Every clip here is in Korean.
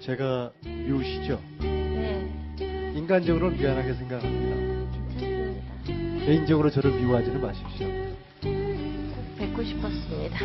제가 미우시죠? 네, 인간적으로는 미안하게 생각합니다. 괜찮습니다. 개인적으로 저를 미워하지는 마십시오. 꼭 뵙고 싶었습니다.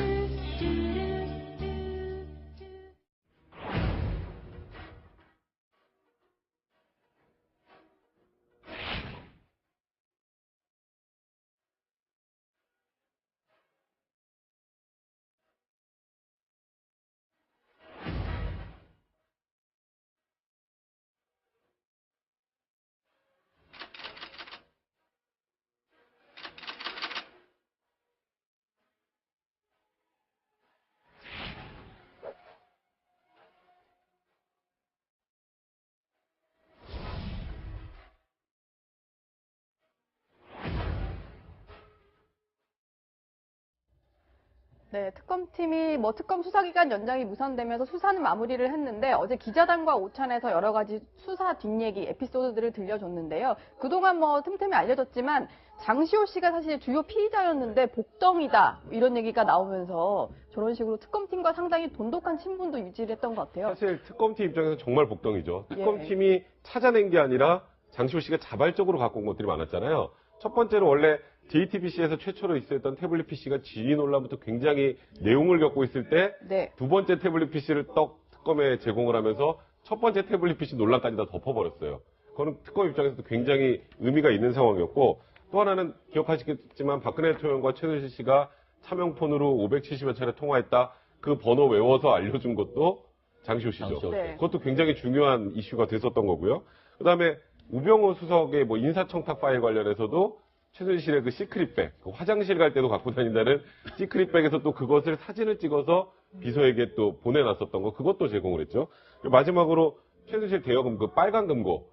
네, 특검팀이 특검 수사기간 연장이 무산되면서 수사는 마무리를 했는데 어제 기자단과 오찬에서 여러 가지 수사 뒷얘기, 에피소드들을 들려줬는데요. 그동안 틈틈이 알려졌지만 장시호 씨가 사실 주요 피의자였는데 복덩이다 이런 얘기가 나오면서 저런 식으로 특검팀과 상당히 돈독한 친분도 유지를 했던 것 같아요. 사실 특검팀 입장에서 정말 복덩이죠. 예. 특검팀이 찾아낸 게 아니라 장시호 씨가 자발적으로 갖고 온 것들이 많았잖아요. 첫 번째로 원래 JTBC에서 최초로 있었던 태블릿 PC가 지위 논란부터 굉장히 내용을 겪고 있을 때 네. 두 번째 태블릿 PC를 특검에 제공을 하면서 첫 번째 태블릿 PC 논란까지 다 덮어버렸어요. 그거는 특검 입장에서도 굉장히 의미가 있는 상황이었고, 또 하나는 기억하시겠지만 박근혜 대통령과 최순실 씨가 차명폰으로 570여 차례 통화했다. 그 번호 외워서 알려준 것도 장시호 씨죠. 네. 그것도 굉장히 중요한 이슈가 됐었던 거고요. 그다음에 우병우 수석의 인사청탁 파일 관련해서도 최순실의 그 시크릿백, 화장실 갈 때도 갖고 다닌다는 시크릿백에서 또 그것을 사진을 찍어서 비서에게 또 보내놨었던 거, 그것도 제공을 했죠. 그리고 마지막으로 최순실 대여금 빨간 금고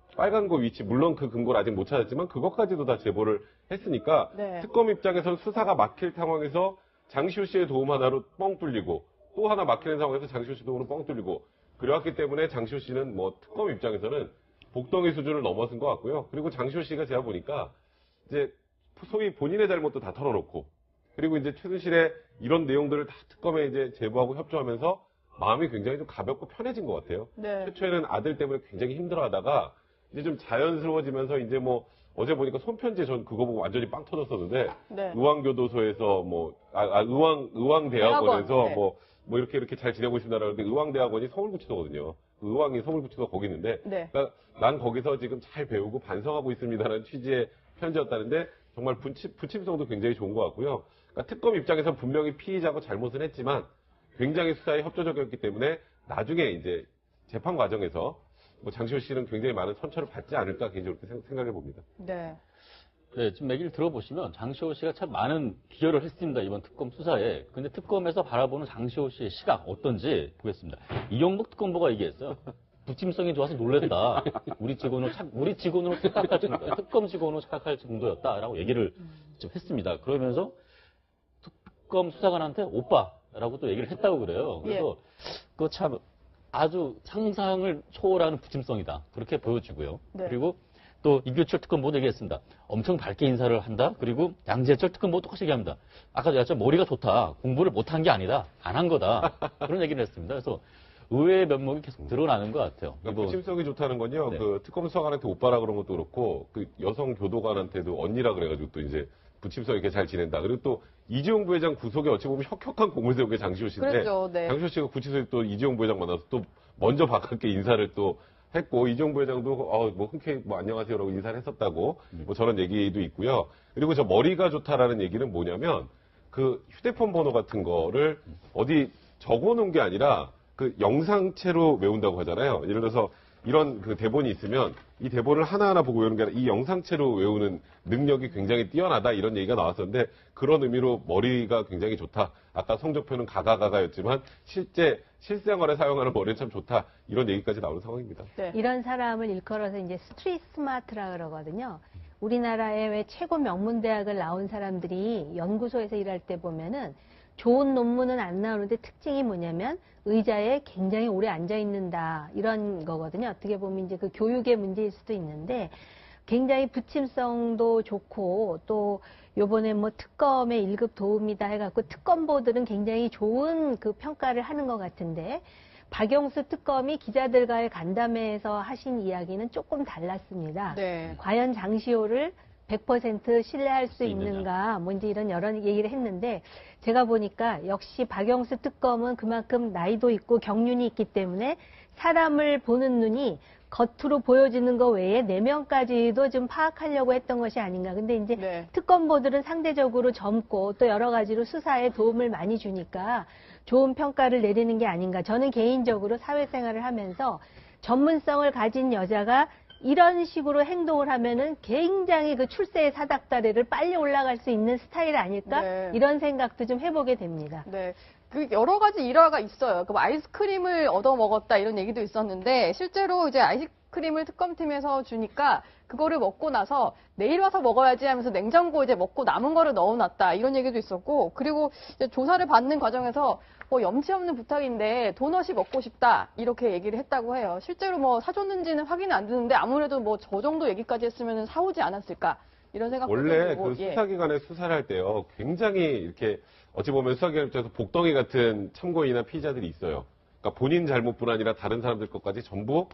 위치, 물론 그 금고를 아직 못 찾았지만 그것까지도 다 제보를 했으니까 네. 특검 입장에서는 수사가 막힐 상황에서 장시호 씨의 도움 하나로 뻥 뚫리고 또 하나 막히는 상황에서 장시호 씨 도움으로 뻥 뚫리고 그래왔기 때문에 장시호 씨는 특검 입장에서는 복덩이 수준을 넘어선 것 같고요. 그리고 장시호 씨가 제가 보니까 이제 소위 본인의 잘못도 다 털어놓고, 그리고 이제 최순실의 이런 내용들을 다 특검에 이제 제보하고 협조하면서 마음이 굉장히 좀 가볍고 편해진 것 같아요. 네. 최초에는 아들 때문에 굉장히 힘들어하다가 이제 좀 자연스러워지면서 이제 어제 보니까 손편지 전 그거 보고 완전히 빵 터졌었는데 네. 의왕교도소에서 의왕대학원에서 대학원, 네. 이렇게 잘 지내고 있습니다라는데 의왕대학원이 서울구치소거든요. 의왕이 서울구치소가 거기 있는데 네. 그러니까 난 거기서 지금 잘 배우고 반성하고 있습니다라는 취지의 편지였다는데 정말 부침성도 굉장히 좋은 것 같고요. 그러니까 특검 입장에서 분명히 피의자고 잘못은 했지만 굉장히 수사에 협조적이었기 때문에 나중에 이제 재판 과정에서 장시호 씨는 굉장히 많은 선처를 받지 않을까 개인적으로 그렇게 생각해 봅니다. 네. 네, 지금 얘기를 들어보시면 장시호 씨가 참 많은 기여를 했습니다. 이번 특검 수사에. 근데 특검에서 바라보는 장시호 씨의 시각 어떤지 보겠습니다. 이영복 특검보가 얘기했어요. 부침성이 좋아서 놀랬다. 우리 직원으로 착각할 정도, 특검 직원으로 착각할 정도였다라고 얘기를 좀 했습니다. 그러면서 특검 수사관한테 오빠라고 또 얘기를 했다고 그래요. 그래서 그거 참 아주 상상을 초월하는 부침성이다. 그렇게 보여지고요. 네. 그리고 또 이규철 특검보도 얘기했습니다. 엄청 밝게 인사를 한다. 그리고 양재철 특검보도 똑같이 얘기합니다. 아까 제가 머리가 좋다. 공부를 못한 게 아니다. 안 한 거다. 그런 얘기를 했습니다. 그래서 의외의 면목이 계속 드러나는 것 같아요. 그러니까 부침성이 좋다는 건요. 네. 그 특검 수사관한테 오빠라 그런 것도 그렇고 그 여성 교도관한테도 언니라 그래가지고 또 이제 부침성 이렇게 잘 지낸다. 그리고 또 이재용 부회장 구속에 어찌 보면 혁혁한 공을 세운 게 장시호 씨인데 그렇죠. 네. 장시호 씨가 구치소에 또 이재용 부회장 만나서 또 먼저 반갑게 인사를 또 했고 이재용 부회장도 흔쾌히 안녕하세요라고 인사를 했었다고 저런 얘기도 있고요. 그리고 저 머리가 좋다라는 얘기는 뭐냐면 그 휴대폰 번호 같은 거를 어디 적어놓은 게 아니라 그 영상체로 외운다고 하잖아요. 예를 들어서 이런 그 대본이 있으면 이 대본을 하나하나 보고 외우는 게 아니라 이 영상체로 외우는 능력이 굉장히 뛰어나다 이런 얘기가 나왔었는데 그런 의미로 머리가 굉장히 좋다. 아까 성적표는 가가가가였지만 실생활에 사용하는 머리는 참 좋다. 이런 얘기까지 나오는 상황입니다. 네. 이런 사람을 일컬어서 이제 스트리트 스마트라 그러거든요. 우리나라의 왜 최고 명문 대학을 나온 사람들이 연구소에서 일할 때 보면은 좋은 논문은 안 나오는데 특징이 뭐냐면 의자에 굉장히 오래 앉아 있는다 이런 거거든요. 어떻게 보면 이제 그 교육의 문제일 수도 있는데 굉장히 부침성도 좋고 또 요번에 특검의 1급 도움이다 해갖고 특검보들은 굉장히 좋은 그 평가를 하는 것 같은데 박영수 특검이 기자들과의 간담회에서 하신 이야기는 조금 달랐습니다. 네. 과연 장시호를 100% 신뢰할 수 있느냐. 있는가, 뭐 이제 이런 여러 얘기를 했는데, 제가 보니까 역시 박영수 특검은 그만큼 나이도 있고 경륜이 있기 때문에 사람을 보는 눈이 겉으로 보여지는 것 외에 내면까지도 좀 파악하려고 했던 것이 아닌가. 근데 이제 네. 특검보들은 상대적으로 젊고 또 여러 가지로 수사에 도움을 많이 주니까 좋은 평가를 내리는 게 아닌가. 저는 개인적으로 사회생활을 하면서 전문성을 가진 여자가 이런 식으로 행동을 하면은 굉장히 그 출세의 사닥다리를 빨리 올라갈 수 있는 스타일 아닐까? 네. 이런 생각도 좀 해보게 됩니다. 네. 그 여러 가지 일화가 있어요. 그 아이스크림을 얻어 먹었다 이런 얘기도 있었는데 실제로 이제 아이스크림을 특검팀에서 주니까 그거를 먹고 나서 내일 와서 먹어야지 하면서 냉장고에 이제 먹고 남은 거를 넣어놨다 이런 얘기도 있었고 그리고 이제 조사를 받는 과정에서 염치 없는 부탁인데 도넛이 먹고 싶다 이렇게 얘기를 했다고 해요. 실제로 뭐 사줬는지는 확인이 안 되는데 아무래도 뭐 저 정도 얘기까지 했으면 사오지 않았을까 이런 생각도 원래 들고 그 수사기관에 수사를 할 때요, 굉장히 이렇게 어찌 보면 수사기관 입장에서 복덩이 같은 참고인이나 피의자들이 있어요. 그러니까 본인 잘못뿐 아니라 다른 사람들 것까지 전부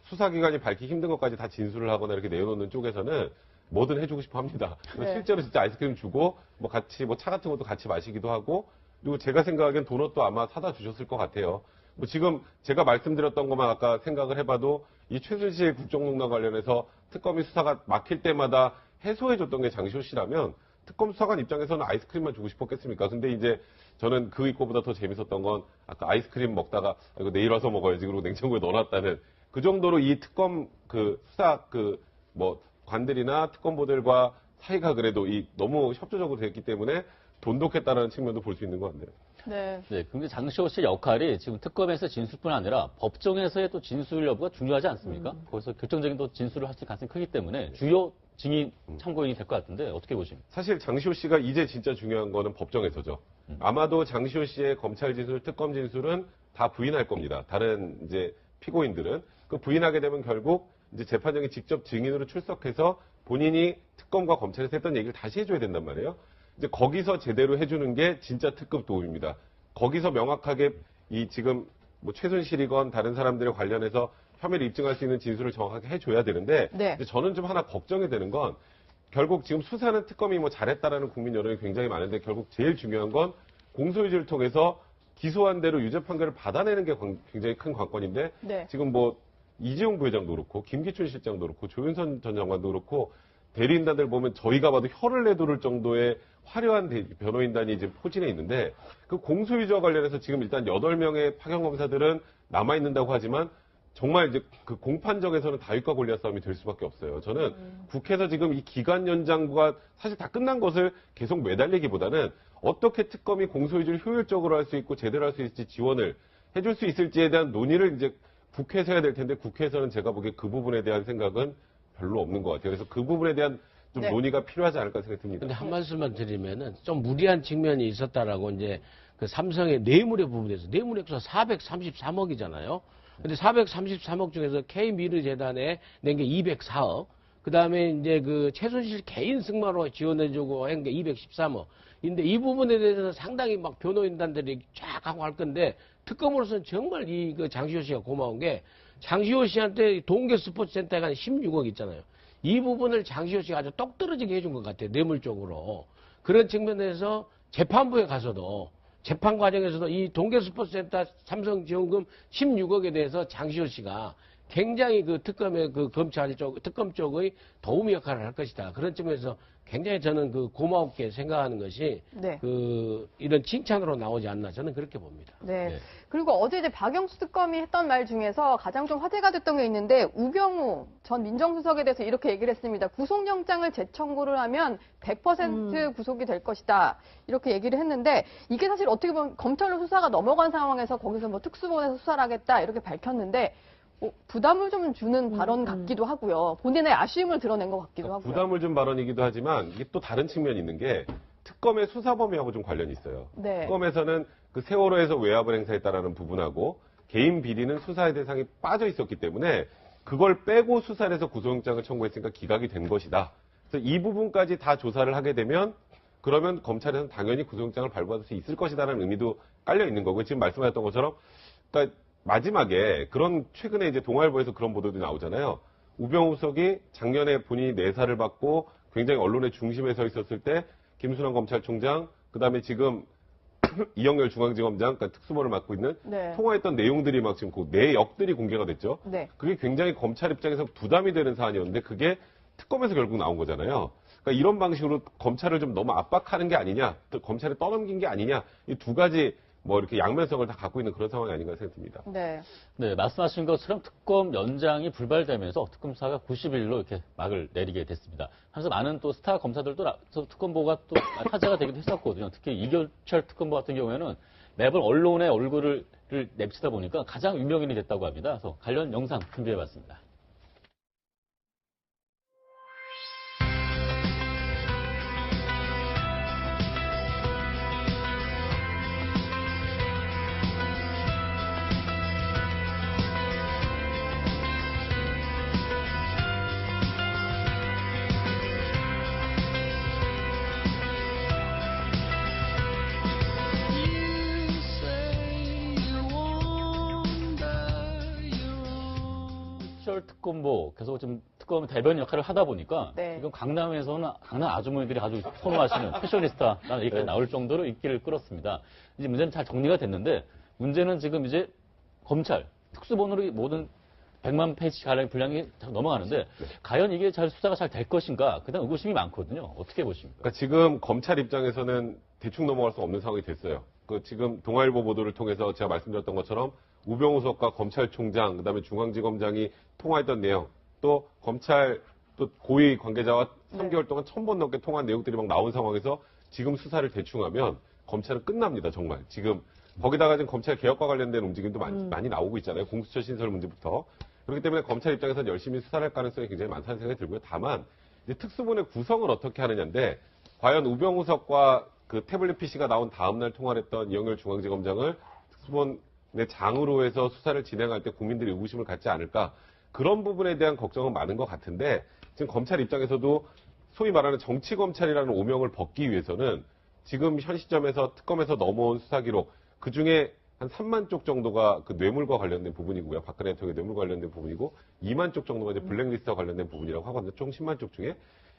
수사기관이 밝기 힘든 것까지 다 진술을 하거나 이렇게 내놓는 쪽에서는 뭐든 해주고 싶어 합니다. 네. 실제로 진짜 아이스크림 주고 뭐 같이 뭐 차 같은 것도 같이 마시기도 하고 그리고 제가 생각하기엔 도넛도 아마 사다 주셨을 것 같아요. 뭐 지금 제가 말씀드렸던 것만 아까 생각을 해봐도 이 최순실 국정농단 관련해서 특검이 수사가 막힐 때마다 해소해줬던 게 장시호 씨라면 특검 수사관 입장에서는 아이스크림만 주고 싶었겠습니까? 근데 이제 저는 그 이거보다 더 재밌었던 건 아까 아이스크림 먹다가 이거 내일 와서 먹어야지 그리고 냉장고에 넣어놨다는 그 정도로 이 특검 그 수사 그 뭐 관들이나 특검보들과 사이가 그래도 이 너무 협조적으로 됐기 때문에 돈독했다는 측면도 볼 수 있는 것 같네요. 네. 네, 근데 장시호 씨 역할이 지금 특검에서 진술뿐 아니라 법정에서의 또 진술 여부가 중요하지 않습니까? 거기서 결정적인 또 진술을 할 수 있는 가능성이 크기 때문에 주요 증인 참고인이 될 것 같은데 어떻게 보십니까? 사실 장시호 씨가 이제 진짜 중요한 거는 법정에서죠. 아마도 장시호 씨의 검찰 진술, 특검 진술은 다 부인할 겁니다. 다른 이제 피고인들은 그 부인하게 되면 결국 이제 재판장이 직접 증인으로 출석해서 본인이 특검과 검찰에서 했던 얘기를 다시 해줘야 된단 말이에요. 이제 거기서 제대로 해주는 게 진짜 특급 도움입니다. 거기서 명확하게 이 지금 뭐 최순실이건 다른 사람들에 관련해서 혐의를 입증할 수 있는 진술을 정확하게 해줘야 되는데 네. 이제 저는 좀 하나 걱정이 되는 건 결국 지금 수사는 특검이 뭐 잘했다라는 국민 여론이 굉장히 많은데 결국 제일 중요한 건 공소유지를 통해서 기소한 대로 유죄 판결을 받아내는 게 굉장히 큰 관건인데 네. 지금 뭐 이재용 부회장도 그렇고 김기춘 실장도 그렇고 조윤선 전 장관도 그렇고 대리인단들 보면 저희가 봐도 혀를 내두를 정도의 화려한 변호인단이 이제 포진해 있는데 그 공소유지와 관련해서 지금 일단 8명의 파견검사들은 남아있는다고 하지만 정말 이제 그 공판정에서는 다윗과 골리앗 싸움이 될 수밖에 없어요. 저는 국회에서 지금 이 기간 연장과 사실 다 끝난 것을 계속 매달리기보다는 어떻게 특검이 공소유지를 효율적으로 할 수 있고 제대로 할 수 있을지 지원을 해줄 수 있을지에 대한 논의를 이제 국회에서 해야 될 텐데 국회에서는 제가 보기에 그 부분에 대한 생각은 별로 없는 것 같아요. 그래서 그 부분에 대한 좀 네. 논의가 필요하지 않을까 생각이 듭니다. 근데 한 말씀만 드리면은 좀 무리한 측면이 있었다라고 이제 그 삼성의 뇌물의 부분에서 뇌물액수가 433억이잖아요. 근데 433억 중에서 K미르 재단에 낸 게 204억. 그 다음에 이제 그 최순실 개인 승마로 지원해주고 한 게 213억. 근데 이 부분에 대해서는 상당히 막 변호인단들이 쫙 하고 할 건데 특검으로서는 정말 이 그 장시호 씨가 고마운 게 장시호 씨한테 동계 스포츠센터에 간 16억 있잖아요. 이 부분을 장시호 씨가 아주 똑 떨어지게 해준 것 같아요. 뇌물 쪽으로. 그런 측면에서 재판부에 가서도 재판 과정에서도 이 동계 스포츠센터 삼성 지원금 16억에 대해서 장시호 씨가 굉장히 그 특검의 그 검찰 쪽, 특검 쪽의 도움 역할을 할 것이다. 그런 점에서 굉장히 저는 그 고맙게 생각하는 것이 네. 그 이런 칭찬으로 나오지 않나 저는 그렇게 봅니다. 네. 네. 그리고 어제 이제 박영수 특검이 했던 말 중에서 가장 좀 화제가 됐던 게 있는데 우병우 전 민정수석에 대해서 이렇게 얘기를 했습니다. 구속영장을 재청구를 하면 100% 구속이 될 것이다. 이렇게 얘기를 했는데 이게 사실 어떻게 보면 검찰로 수사가 넘어간 상황에서 거기서 뭐 특수본에서 수사를 하겠다 이렇게 밝혔는데 부담을 좀 주는 발언 같기도 하고요. 본인의 아쉬움을 드러낸 것 같기도 하고요. 부담을 준 발언이기도 하지만 이게 또 다른 측면이 있는 게 특검의 수사 범위하고 좀 관련이 있어요. 네. 특검에서는 그 세월호에서 외압을 행사했다라는 부분하고 개인 비리는 수사의 대상이 빠져 있었기 때문에 그걸 빼고 수사를 해서 구속영장을 청구했으니까 기각이 된 것이다. 그래서 이 부분까지 다 조사를 하게 되면 그러면 검찰에서는 당연히 구속영장을 발부할 수 있을 것이다라는 의미도 깔려 있는 거고 지금 말씀하셨던 것처럼 그러니까 마지막에 그런 최근에 이제 동아일보에서 그런 보도도 나오잖아요. 우병우 수석이 작년에 본인이 내사를 받고 굉장히 언론의 중심에 서 있었을 때 김순환 검찰총장, 그다음에 지금 이영렬 중앙지검장, 그러니까 특수본을 맡고 있는 네. 통화했던 내용들이 막 지금 그 내역들이 공개가 됐죠. 네. 그게 굉장히 검찰 입장에서 부담이 되는 사안이었는데 그게 특검에서 결국 나온 거잖아요. 그러니까 이런 방식으로 검찰을 좀 너무 압박하는 게 아니냐, 또 검찰에 떠넘긴 게 아니냐, 이 두 가지 뭐 이렇게 양면성을 다 갖고 있는 그런 상황이 아닌가 생각됩니다. 네. 네, 말씀하신 것처럼 특검 연장이 불발되면서 특검 수사가 90일로 이렇게 막을 내리게 됐습니다. 하면서 많은 또 스타 검사들도 특검보가 또 화제가 되기도 했었거든요. 특히 이교철 특검보 같은 경우에는 매번 언론의 얼굴을 내비치다 보니까 가장 유명인이 됐다고 합니다. 그래서 관련 영상 준비해봤습니다. 이교철 특검보 계속 지금 특검 대변 역할을 하다 보니까 네. 지금 강남에서는 강남 아주머니들이 아주 선호하시는 패셔니스타라는 얘기가 나올 정도로 인기를 끌었습니다. 이제 문제는 잘 정리가 됐는데 문제는 지금 이제 검찰 특수본으로 모든 100만 페이지 가량의 분량이 넘어가는데 과연 이게 잘 수사가 잘 될 것인가 그다음 의구심이 많거든요. 어떻게 보십니까? 그러니까 지금 검찰 입장에서는 대충 넘어갈 수 없는 상황이 됐어요. 그 지금 동아일보 보도를 통해서 제가 말씀드렸던 것처럼 우병우 수석과 검찰총장, 그다음에 중앙지검장이 통화했던 내용, 또 검찰 또 고위 관계자와 3개월 동안 1000번 넘게 통화한 내용들이 막 나온 상황에서 지금 수사를 대충하면 검찰은 끝납니다, 정말. 지금 거기다가 지금 검찰 개혁과 관련된 움직임도 많이 나오고 있잖아요. 공수처 신설 문제부터. 그렇기 때문에 검찰 입장에서는 열심히 수사를 할 가능성이 굉장히 많다는 생각이 들고요. 다만 이제 특수본의 구성을 어떻게 하느냐인데 과연 우병우 수석과 그 태블릿 PC가 나온 다음 날 통화를 했던 이영렬 중앙지검장을 특수본의 장으로 해서 수사를 진행할 때 국민들이 의구심을 갖지 않을까, 그런 부분에 대한 걱정은 많은 것 같은데 지금 검찰 입장에서도 소위 말하는 정치검찰이라는 오명을 벗기 위해서는 지금 현 시점에서 특검에서 넘어온 수사 기록 그중에 한 3만 쪽 정도가 그 뇌물과 관련된 부분이고요. 박근혜 대통령의 뇌물과 관련된 부분이고 2만 쪽 정도가 이제 블랙리스트와 관련된 부분이라고 하거든요. 총 10만 쪽 중에.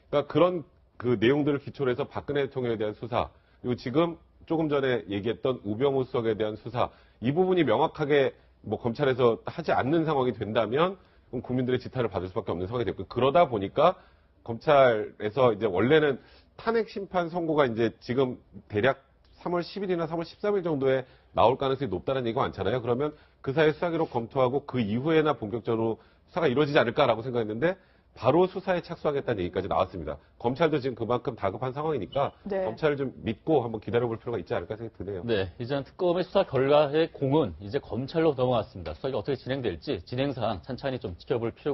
그러니까 그런 그 내용들을 기초로 해서 박근혜 대통령에 대한 수사, 그리고 지금 조금 전에 얘기했던 우병우 수석에 대한 수사, 이 부분이 명확하게 뭐 검찰에서 하지 않는 상황이 된다면 그럼 국민들의 지탄을 받을 수밖에 없는 상황이 됐고, 그러다 보니까 검찰에서 이제 원래는 탄핵 심판 선고가 이제 지금 대략 3월 10일이나 3월 13일 정도에 나올 가능성이 높다는 얘기가 많잖아요. 그러면 그 사이에 수사 기록 검토하고 그 이후에나 본격적으로 수사가 이루어지지 않을까라고 생각했는데 바로 수사에 착수하겠다는 얘기까지 나왔습니다. 검찰도 지금 그만큼 다급한 상황이니까 네. 검찰을 좀 믿고 한번 기다려볼 필요가 있지 않을까 생각이 드네요. 네, 이제는 특검의 수사 결과의 공은 이제 검찰로 넘어갔습니다. 수사가 어떻게 진행될지 진행 사항 찬찬히 좀 지켜볼 필요가